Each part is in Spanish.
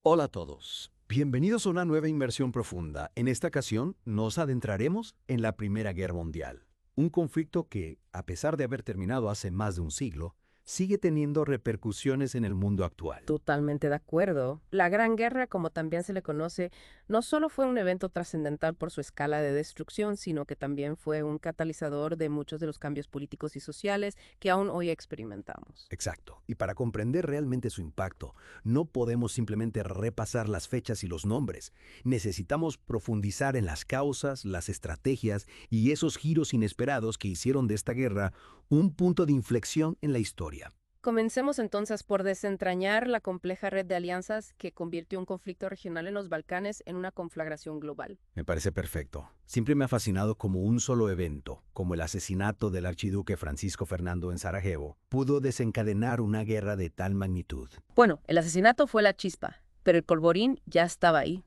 Hola a todos. Bienvenidos a una nueva inmersión profunda. En esta ocasión nos adentraremos en la Primera Guerra Mundial, un conflicto que, a pesar de haber terminado hace más de un siglo, sigue teniendo repercusiones en el mundo actual. Totalmente de acuerdo. La Gran Guerra, como también se le conoce, no solo fue un evento trascendental por su escala de destrucción, sino que también fue un catalizador de muchos de los cambios políticos y sociales que aún hoy experimentamos. Exacto. Y para comprender realmente su impacto, no podemos simplemente repasar las fechas y los nombres. Necesitamos profundizar en las causas, las estrategias y esos giros inesperados que hicieron de esta guerra un punto de inflexión en la historia. Comencemos entonces por desentrañar la compleja red de alianzas que convirtió un conflicto regional en los Balcanes en una conflagración global. Me parece perfecto. Siempre me ha fascinado cómo un solo evento, como el asesinato del archiduque Francisco Fernando en Sarajevo, pudo desencadenar una guerra de tal magnitud. Bueno, el asesinato fue la chispa, pero el polvorín ya estaba ahí.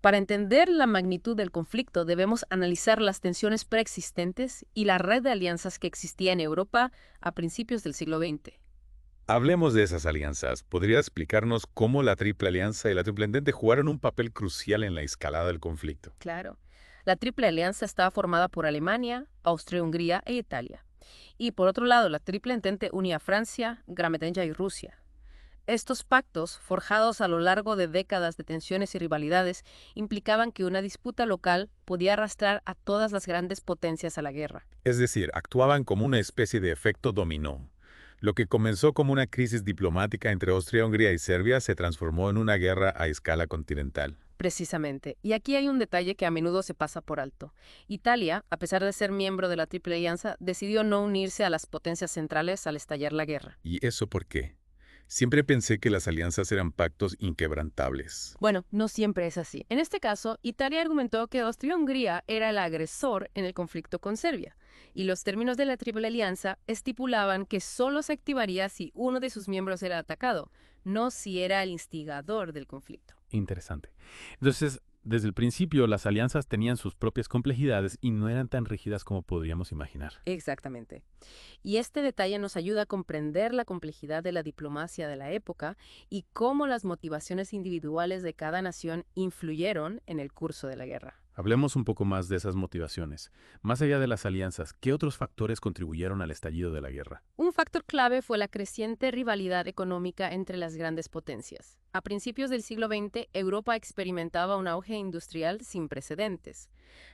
Para entender la magnitud del conflicto, debemos analizar las tensiones preexistentes y la red de alianzas que existía en Europa a principios del siglo XX. Hablemos de esas alianzas. ¿Podría explicarnos cómo la Triple Alianza y la Triple Entente jugaron un papel crucial en la escalada del conflicto? Claro, la Triple Alianza estaba formada por Alemania, Austria-Hungría e Italia. Y por otro lado, la Triple Entente unía a Francia, Gran Bretaña y Rusia. Estos pactos, forjados a lo largo de décadas de tensiones y rivalidades, implicaban que una disputa local podía arrastrar a todas las grandes potencias a la guerra. Es decir, actuaban como una especie de efecto dominó. Lo que comenzó como una crisis diplomática entre Austria-Hungría y Serbia se transformó en una guerra a escala continental. Precisamente. Y aquí hay un detalle que a menudo se pasa por alto. Italia, a pesar de ser miembro de la Triple Alianza, decidió no unirse a las potencias centrales al estallar la guerra. ¿Y eso por qué? Siempre pensé que las alianzas eran pactos inquebrantables. Bueno, no siempre es así. En este caso, Italia argumentó que Austria-Hungría era el agresor en el conflicto con Serbia, y los términos de la Triple Alianza estipulaban que solo se activaría si uno de sus miembros era atacado, no si era el instigador del conflicto. Interesante. Entonces, desde el principio, las alianzas tenían sus propias complejidades y no eran tan rígidas como podríamos imaginar. Exactamente. Y este detalle nos ayuda a comprender la complejidad de la diplomacia de la época y cómo las motivaciones individuales de cada nación influyeron en el curso de la guerra. Hablemos un poco más de esas motivaciones. Más allá de las alianzas, ¿qué otros factores contribuyeron al estallido de la guerra? Un factor clave fue la creciente rivalidad económica entre las grandes potencias. A principios del siglo XX, Europa experimentaba un auge industrial sin precedentes.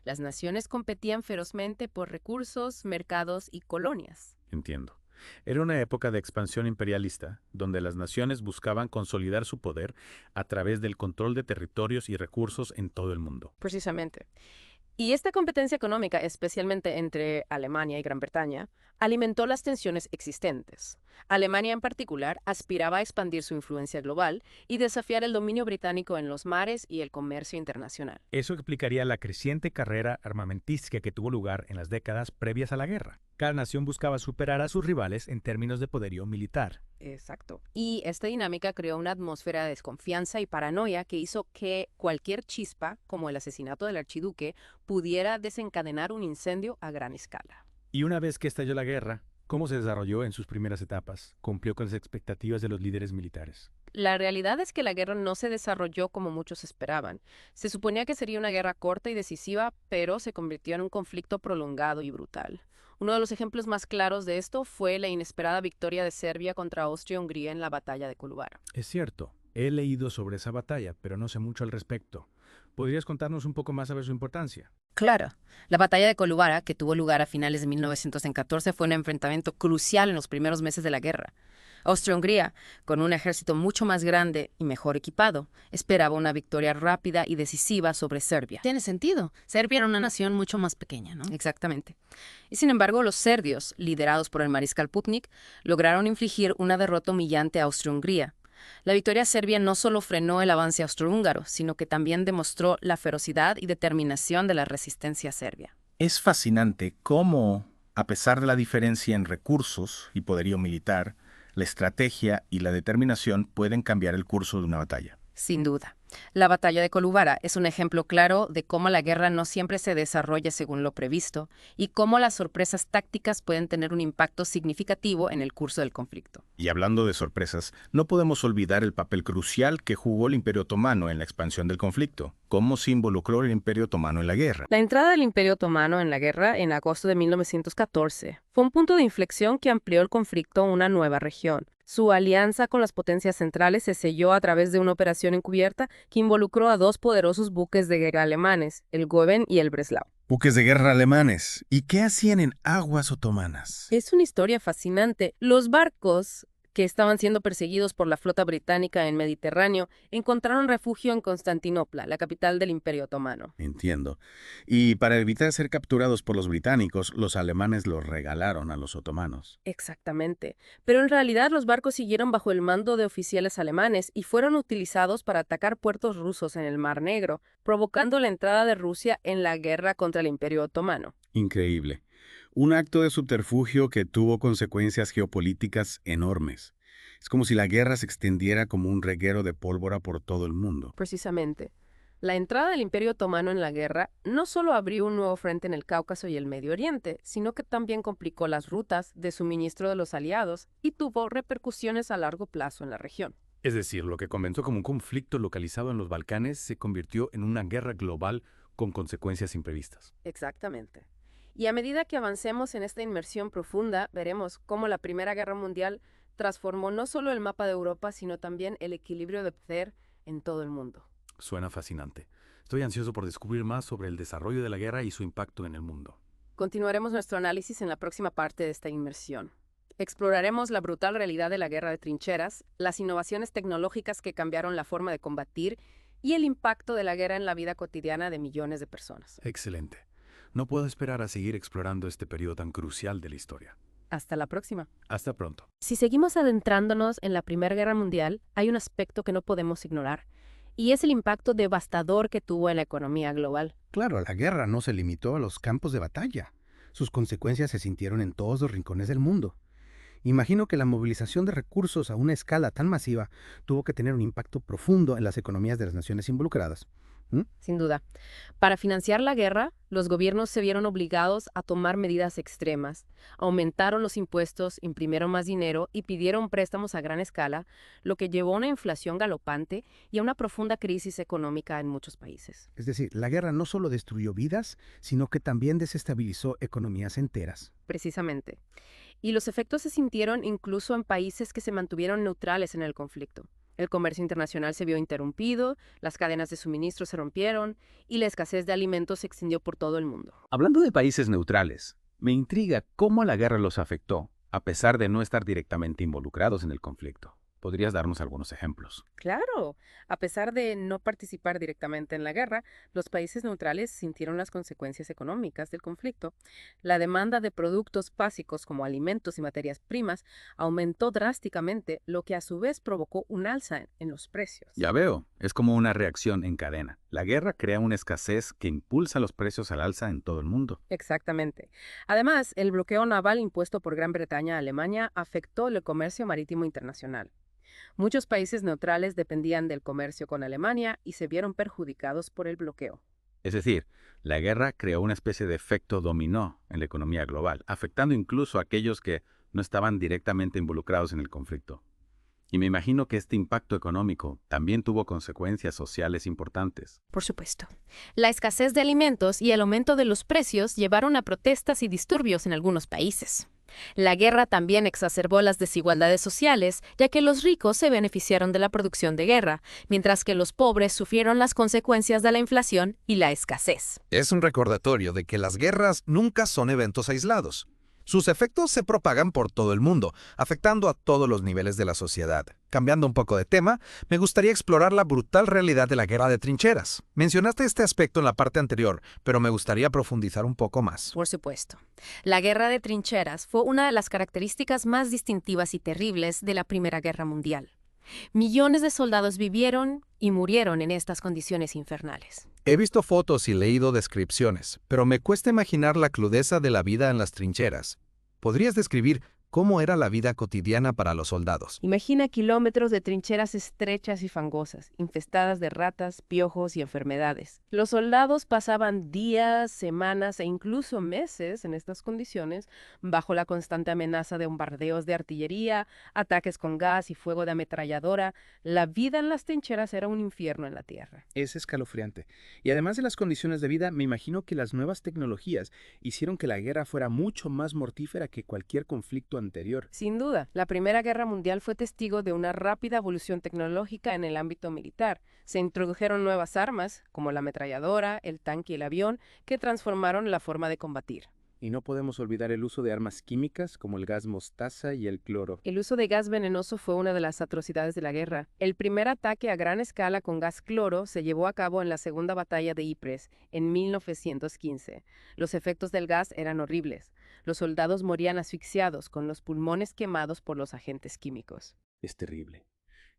Las naciones competían ferozmente por recursos, mercados y colonias. Entiendo. Era una época de expansión imperialista, donde las naciones buscaban consolidar su poder a través del control de territorios y recursos en todo el mundo. Precisamente. Y esta competencia económica, especialmente entre Alemania y Gran Bretaña, alimentó las tensiones existentes. Alemania en particular aspiraba a expandir su influencia global y desafiar el dominio británico en los mares y el comercio internacional. Eso explicaría la creciente carrera armamentística que tuvo lugar en las décadas previas a la guerra. Cada nación buscaba superar a sus rivales en términos de poderío militar. Exacto. Y esta dinámica creó una atmósfera de desconfianza y paranoia que hizo que cualquier chispa, como el asesinato del archiduque, pudiera desencadenar un incendio a gran escala. Y una vez que estalló la guerra, ¿cómo se desarrolló en sus primeras etapas? ¿Cumplió con las expectativas de los líderes militares? La realidad es que la guerra no se desarrolló como muchos esperaban. Se suponía que sería una guerra corta y decisiva, pero se convirtió en un conflicto prolongado y brutal. Uno de los ejemplos más claros de esto fue la inesperada victoria de Serbia contra Austria-Hungría en la batalla de Kolubara. Es cierto, he leído sobre esa batalla, pero no sé mucho al respecto. ¿Podrías contarnos un poco más sobre su importancia? Claro, la batalla de Kolubara, que tuvo lugar a finales de 1914, fue un enfrentamiento crucial en los primeros meses de la guerra. Austria-Hungría, con un ejército mucho más grande y mejor equipado, esperaba una victoria rápida y decisiva sobre Serbia. Tiene sentido. Serbia era una nación mucho más pequeña, ¿no? Exactamente. Y sin embargo, los serbios, liderados por el mariscal Putnik, lograron infligir una derrota humillante a Austria-Hungría. La victoria serbia no solo frenó el avance austrohúngaro, sino que también demostró la ferocidad y determinación de la resistencia serbia. Es fascinante cómo, a pesar de la diferencia en recursos y poderío militar, la estrategia y la determinación pueden cambiar el curso de una batalla. Sin duda. La batalla de Kolubara es un ejemplo claro de cómo la guerra no siempre se desarrolla según lo previsto y cómo las sorpresas tácticas pueden tener un impacto significativo en el curso del conflicto. Y hablando de sorpresas, no podemos olvidar el papel crucial que jugó el Imperio Otomano en la expansión del conflicto. ¿Cómo se involucró el Imperio Otomano en la guerra? La entrada del Imperio Otomano en la guerra en agosto de 1914 fue un punto de inflexión que amplió el conflicto a una nueva región. Su alianza con las potencias centrales se selló a través de una operación encubierta que involucró a dos poderosos buques de guerra alemanes, el Goeben y el Breslau. Buques de guerra alemanes. ¿Y qué hacían en aguas otomanas? Es una historia fascinante. Los barcos que estaban siendo perseguidos por la flota británica en Mediterráneo encontraron refugio en Constantinopla, la capital del Imperio Otomano. Entiendo. Y para evitar ser capturados por los británicos, los alemanes los regalaron a los otomanos. Exactamente. Pero en realidad los barcos siguieron bajo el mando de oficiales alemanes y fueron utilizados para atacar puertos rusos en el Mar Negro, provocando la entrada de Rusia en la guerra contra el Imperio Otomano. Increíble. Un acto de subterfugio que tuvo consecuencias geopolíticas enormes. Es como si la guerra se extendiera como un reguero de pólvora por todo el mundo. Precisamente. La entrada del Imperio Otomano en la guerra no solo abrió un nuevo frente en el Cáucaso y el Medio Oriente, sino que también complicó las rutas de suministro de los aliados y tuvo repercusiones a largo plazo en la región. Es decir, lo que comenzó como un conflicto localizado en los Balcanes se convirtió en una guerra global con consecuencias imprevistas. Exactamente. Y a medida que avancemos en esta inmersión profunda, veremos cómo la Primera Guerra Mundial transformó no solo el mapa de Europa, sino también el equilibrio de poder en todo el mundo. Suena fascinante. Estoy ansioso por descubrir más sobre el desarrollo de la guerra y su impacto en el mundo. Continuaremos nuestro análisis en la próxima parte de esta inmersión. Exploraremos la brutal realidad de la guerra de trincheras, las innovaciones tecnológicas que cambiaron la forma de combatir y el impacto de la guerra en la vida cotidiana de millones de personas. Excelente. No puedo esperar a seguir explorando este periodo tan crucial de la historia. Hasta la próxima. Hasta pronto. Si seguimos adentrándonos en la Primera Guerra Mundial, hay un aspecto que no podemos ignorar, y es el impacto devastador que tuvo en la economía global. Claro, la guerra no se limitó a los campos de batalla. Sus consecuencias se sintieron en todos los rincones del mundo. Imagino que la movilización de recursos a una escala tan masiva tuvo que tener un impacto profundo en las economías de las naciones involucradas. Sin duda. Para financiar la guerra, los gobiernos se vieron obligados a tomar medidas extremas. Aumentaron los impuestos, imprimieron más dinero y pidieron préstamos a gran escala, lo que llevó a una inflación galopante y a una profunda crisis económica en muchos países. Es decir, la guerra no solo destruyó vidas, sino que también desestabilizó economías enteras. Precisamente. Y los efectos se sintieron incluso en países que se mantuvieron neutrales en el conflicto. El comercio internacional se vio interrumpido, las cadenas de suministro se rompieron y la escasez de alimentos se extendió por todo el mundo. Hablando de países neutrales, me intriga cómo la guerra los afectó, a pesar de no estar directamente involucrados en el conflicto. ¿Podrías darnos algunos ejemplos? Claro, a pesar de no participar directamente en la guerra, los países neutrales sintieron las consecuencias económicas del conflicto. La demanda de productos básicos como alimentos y materias primas aumentó drásticamente, lo que a su vez provocó un alza en los precios. Ya veo, es como una reacción en cadena. La guerra crea una escasez que impulsa los precios al alza en todo el mundo. Exactamente. Además, el bloqueo naval impuesto por Gran Bretaña a Alemania afectó el comercio marítimo internacional. Muchos países neutrales dependían del comercio con Alemania y se vieron perjudicados por el bloqueo. Es decir, la guerra creó una especie de efecto dominó en la economía global, afectando incluso a aquellos que no estaban directamente involucrados en el conflicto. Y me imagino que este impacto económico también tuvo consecuencias sociales importantes. Por supuesto. La escasez de alimentos y el aumento de los precios llevaron a protestas y disturbios en algunos países. La guerra también exacerbó las desigualdades sociales, ya que los ricos se beneficiaron de la producción de guerra, mientras que los pobres sufrieron las consecuencias de la inflación y la escasez. Es un recordatorio de que las guerras nunca son eventos aislados. Sus efectos se propagan por todo el mundo, afectando a todos los niveles de la sociedad. Cambiando un poco de tema, me gustaría explorar la brutal realidad de la guerra de trincheras. Mencionaste este aspecto en la parte anterior, pero me gustaría profundizar un poco más. Por supuesto. La guerra de trincheras fue una de las características más distintivas y terribles de la Primera Guerra Mundial. Millones de soldados vivieron y murieron en estas condiciones infernales. He visto fotos y leído descripciones, pero me cuesta imaginar la crudeza de la vida en las trincheras. ¿Podrías describir cómo era la vida cotidiana para los soldados. Imagina kilómetros de trincheras estrechas y fangosas, infestadas de ratas, piojos y enfermedades. Los soldados pasaban días, semanas e incluso meses en estas condiciones, bajo la constante amenaza de bombardeos de artillería, ataques con gas y fuego de ametralladora. La vida en las trincheras era un infierno en la tierra. Es escalofriante. Y además de las condiciones de vida, me imagino que las nuevas tecnologías hicieron que la guerra fuera mucho más mortífera que cualquier conflicto anterior. Sin duda, la Primera Guerra Mundial fue testigo de una rápida evolución tecnológica en el ámbito militar. Se introdujeron nuevas armas, como la ametralladora, el tanque y el avión, que transformaron la forma de combatir. Y no podemos olvidar el uso de armas químicas como el gas mostaza y el cloro. El uso de gas venenoso fue una de las atrocidades de la guerra. El primer ataque a gran escala con gas cloro se llevó a cabo en la Segunda Batalla de Ypres, en 1915. Los efectos del gas eran horribles. Los soldados morían asfixiados, con los pulmones quemados por los agentes químicos. Es terrible.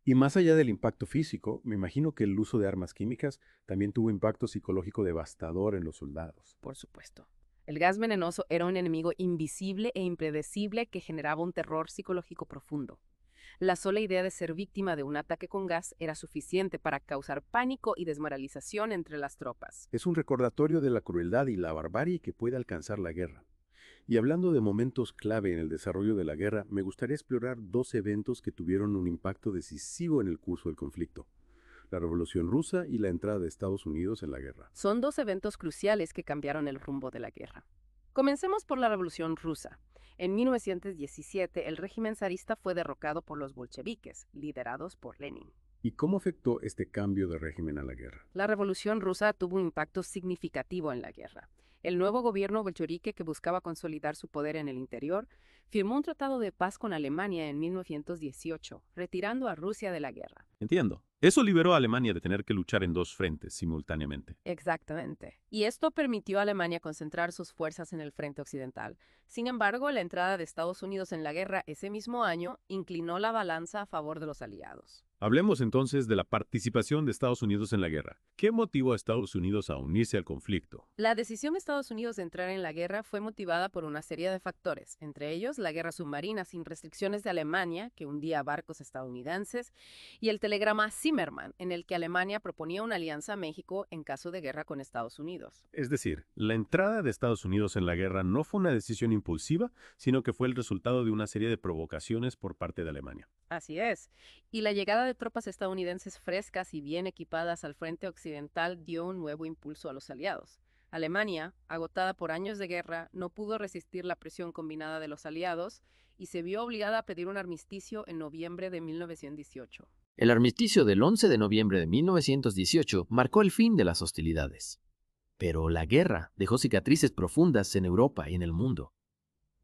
Y más allá del impacto físico, me imagino que el uso de armas químicas también tuvo impacto psicológico devastador en los soldados. Por supuesto. El gas venenoso era un enemigo invisible e impredecible que generaba un terror psicológico profundo. La sola idea de ser víctima de un ataque con gas era suficiente para causar pánico y desmoralización entre las tropas. Es un recordatorio de la crueldad y la barbarie que puede alcanzar la guerra. Y hablando de momentos clave en el desarrollo de la guerra, me gustaría explorar dos eventos que tuvieron un impacto decisivo en el curso del conflicto: la Revolución Rusa y la entrada de Estados Unidos en la guerra. Son dos eventos cruciales que cambiaron el rumbo de la guerra. Comencemos por la Revolución Rusa. En 1917, el régimen zarista fue derrocado por los bolcheviques, liderados por Lenin. ¿Y cómo afectó este cambio de régimen a la guerra? La Revolución Rusa tuvo un impacto significativo en la guerra. El nuevo gobierno bolchevique, que buscaba consolidar su poder en el interior, firmó un tratado de paz con Alemania en 1918, retirando a Rusia de la guerra. Entiendo. Eso liberó a Alemania de tener que luchar en dos frentes simultáneamente. Exactamente. Y esto permitió a Alemania concentrar sus fuerzas en el frente occidental. Sin embargo, la entrada de Estados Unidos en la guerra ese mismo año inclinó la balanza a favor de los aliados. Hablemos entonces de la participación de Estados Unidos en la guerra. ¿Qué motivó a Estados Unidos a unirse al conflicto? La decisión de Estados Unidos de entrar en la guerra fue motivada por una serie de factores, entre ellos la guerra submarina sin restricciones de Alemania, que hundía barcos estadounidenses, y el telegrama Zimmermann, en el que Alemania proponía una alianza a México en caso de guerra con Estados Unidos. Es decir, la entrada de Estados Unidos en la guerra no fue una decisión impulsiva, sino que fue el resultado de una serie de provocaciones por parte de Alemania. Así es. Y la llegada de tropas estadounidenses frescas y bien equipadas al frente occidental dio un nuevo impulso a los aliados. Alemania, agotada por años de guerra, no pudo resistir la presión combinada de los aliados y se vio obligada a pedir un armisticio en noviembre de 1918. El armisticio del 11 de noviembre de 1918 marcó el fin de las hostilidades. Pero la guerra dejó cicatrices profundas en Europa y en el mundo.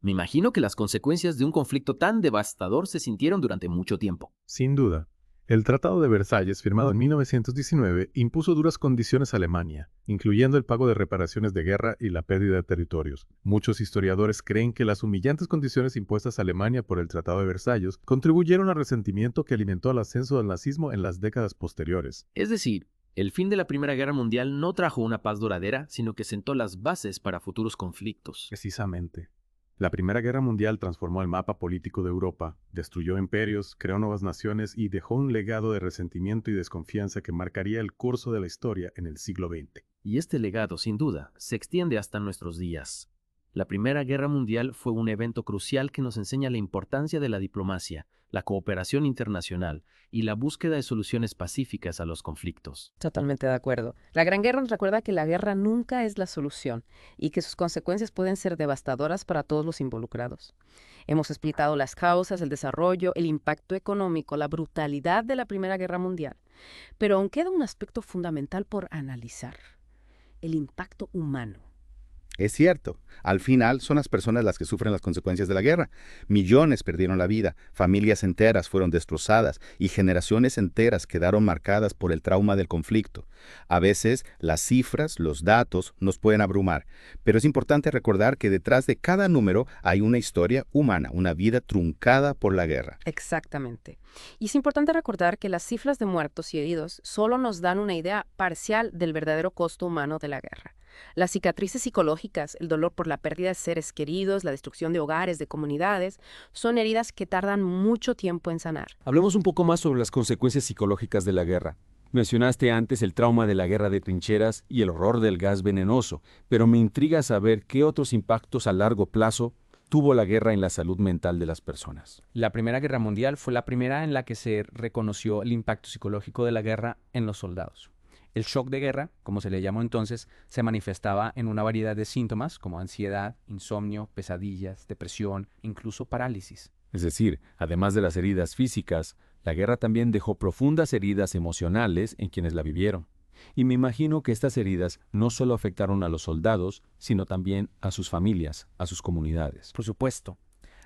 Me imagino que las consecuencias de un conflicto tan devastador se sintieron durante mucho tiempo. Sin duda. El Tratado de Versalles, firmado en 1919, impuso duras condiciones a Alemania, incluyendo el pago de reparaciones de guerra y la pérdida de territorios. Muchos historiadores creen que las humillantes condiciones impuestas a Alemania por el Tratado de Versalles contribuyeron al resentimiento que alimentó el ascenso del nazismo en las décadas posteriores. Es decir, el fin de la Primera Guerra Mundial no trajo una paz duradera, sino que sentó las bases para futuros conflictos. Precisamente. La Primera Guerra Mundial transformó el mapa político de Europa, destruyó imperios, creó nuevas naciones y dejó un legado de resentimiento y desconfianza que marcaría el curso de la historia en el siglo XX. Y este legado, sin duda, se extiende hasta nuestros días. La Primera Guerra Mundial fue un evento crucial que nos enseña la importancia de la diplomacia, la cooperación internacional y la búsqueda de soluciones pacíficas a los conflictos. Totalmente de acuerdo. La Gran Guerra nos recuerda que la guerra nunca es la solución y que sus consecuencias pueden ser devastadoras para todos los involucrados. Hemos explicado las causas, el desarrollo, el impacto económico, la brutalidad de la Primera Guerra Mundial. Pero aún queda un aspecto fundamental por analizar: el impacto humano. Es cierto, al final son las personas las que sufren las consecuencias de la guerra. Millones perdieron la vida, familias enteras fueron destrozadas y generaciones enteras quedaron marcadas por el trauma del conflicto. A veces las cifras, los datos nos pueden abrumar, pero es importante recordar que detrás de cada número hay una historia humana, una vida truncada por la guerra. Exactamente. Y es importante recordar que las cifras de muertos y heridos solo nos dan una idea parcial del verdadero costo humano de la guerra. Las cicatrices psicológicas, el dolor por la pérdida de seres queridos, la destrucción de hogares, de comunidades, son heridas que tardan mucho tiempo en sanar. Hablemos un poco más sobre las consecuencias psicológicas de la guerra. Mencionaste antes el trauma de la guerra de trincheras y el horror del gas venenoso, pero me intriga saber qué otros impactos a largo plazo tuvo la guerra en la salud mental de las personas. La Primera Guerra Mundial fue la primera en la que se reconoció el impacto psicológico de la guerra en los soldados. El shock de guerra, como se le llamó entonces, se manifestaba en una variedad de síntomas como ansiedad, insomnio, pesadillas, depresión, incluso parálisis. Es decir, además de las heridas físicas, la guerra también dejó profundas heridas emocionales en quienes la vivieron. Y me imagino que estas heridas no solo afectaron a los soldados, sino también a sus familias, a sus comunidades. Por supuesto,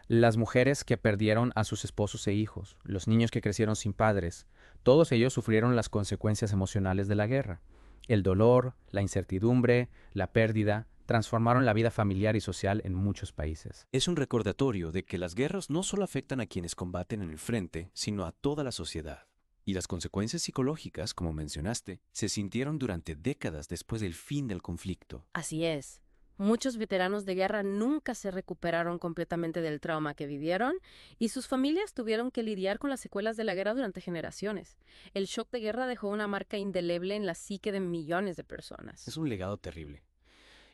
las mujeres que perdieron a sus esposos e hijos, los niños que crecieron sin padres, todos ellos sufrieron las consecuencias emocionales de la guerra. El dolor, la incertidumbre, la pérdida, transformaron la vida familiar y social en muchos países. Es un recordatorio de que las guerras no solo afectan a quienes combaten en el frente, sino a toda la sociedad. Y las consecuencias psicológicas, como mencionaste, se sintieron durante décadas después del fin del conflicto. Así es. Muchos veteranos de guerra nunca se recuperaron completamente del trauma que vivieron y sus familias tuvieron que lidiar con las secuelas de la guerra durante generaciones. El shock de guerra dejó una marca indeleble en la psique de millones de personas. Es un legado terrible.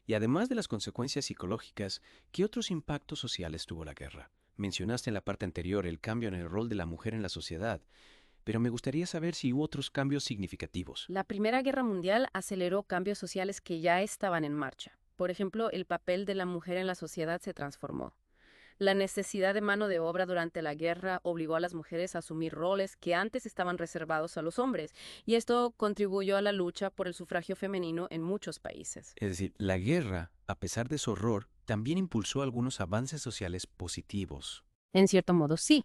Y además de las consecuencias psicológicas, ¿qué otros impactos sociales tuvo la guerra? Mencionaste en la parte anterior el cambio en el rol de la mujer en la sociedad, pero me gustaría saber si hubo otros cambios significativos. La Primera Guerra Mundial aceleró cambios sociales que ya estaban en marcha. Por ejemplo, el papel de la mujer en la sociedad se transformó. La necesidad de mano de obra durante la guerra obligó a las mujeres a asumir roles que antes estaban reservados a los hombres, y esto contribuyó a la lucha por el sufragio femenino en muchos países. Es decir, la guerra, a pesar de su horror, también impulsó algunos avances sociales positivos. En cierto modo, sí.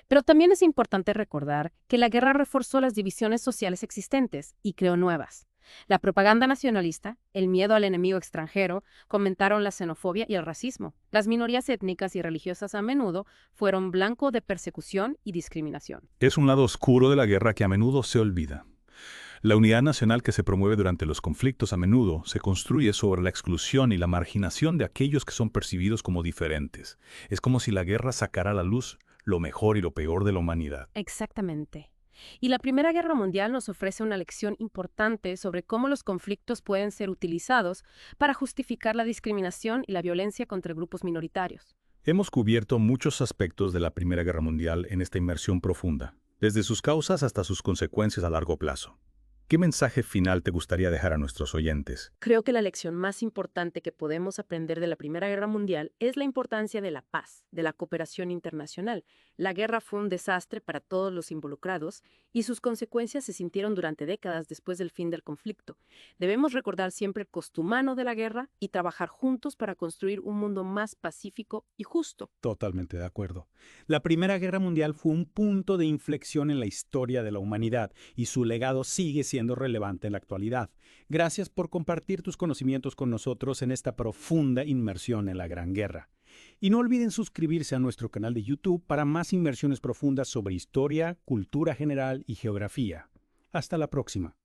Pero también es importante recordar que la guerra reforzó las divisiones sociales existentes y creó nuevas. La propaganda nacionalista, el miedo al enemigo extranjero, fomentaron la xenofobia y el racismo. Las minorías étnicas y religiosas a menudo fueron blanco de persecución y discriminación. Es un lado oscuro de la guerra que a menudo se olvida. La unidad nacional que se promueve durante los conflictos a menudo se construye sobre la exclusión y la marginación de aquellos que son percibidos como diferentes. Es como si la guerra sacara a la luz lo mejor y lo peor de la humanidad. Exactamente. Y la Primera Guerra Mundial nos ofrece una lección importante sobre cómo los conflictos pueden ser utilizados para justificar la discriminación y la violencia contra grupos minoritarios. Hemos cubierto muchos aspectos de la Primera Guerra Mundial en esta inmersión profunda, desde sus causas hasta sus consecuencias a largo plazo. ¿Qué mensaje final te gustaría dejar a nuestros oyentes? Creo que la lección más importante que podemos aprender de la Primera Guerra Mundial es la importancia de la paz, de la cooperación internacional. La guerra fue un desastre para todos los involucrados y sus consecuencias se sintieron durante décadas después del fin del conflicto. Debemos recordar siempre el costo humano de la guerra y trabajar juntos para construir un mundo más pacífico y justo. Totalmente de acuerdo. La Primera Guerra Mundial fue un punto de inflexión en la historia de la humanidad y su legado sigue siendo relevante en la actualidad. Gracias por compartir tus conocimientos con nosotros en esta profunda inmersión en la Gran Guerra. Y no olviden suscribirse a nuestro canal de YouTube para más inmersiones profundas sobre historia, cultura general y geografía. Hasta la próxima.